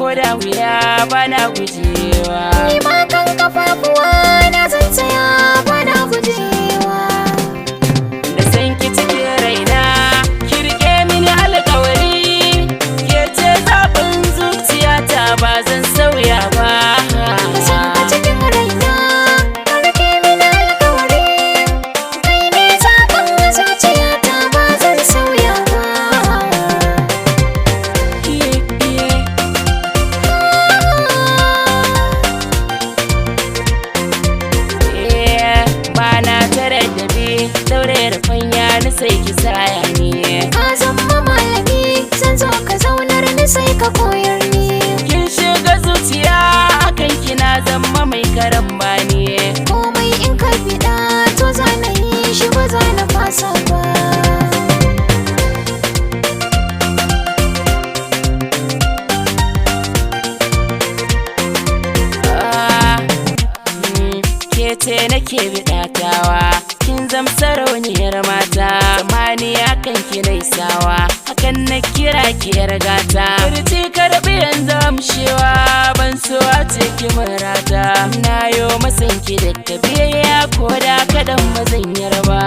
ko da wuya bana gujewa. Ni ma kan kafafuwa na zan tsaya bana gujewa. Da san ki cikin raina ki rike mini alƙawari, ke ce zaɓin zuciyata ba zan sauya ba. Da san ka cikin raina ka rike mini alƙawari, kai ne zaɓin zuciyata ba zan sauya ba. Bana tare da bi daure da fanya ni sai ki saya ni. Ka zama malami zan zo ka zaunar ni sai ka koyar ni. Kin shiga zuciya akan kina zama mai karambani. Komai in ka fiɗa to za na yi shi ba za na fasa ba. Ke ce nake biɗatawa, kin zam sarauniyar mata. Zamani akan ki naisawa, hakan na kira ki yar gata. Furci karɓi yanzu amshewa, ban so a ce ki murata. Na yo masan ki da biyayya ko da kaɗan ba zan yarba.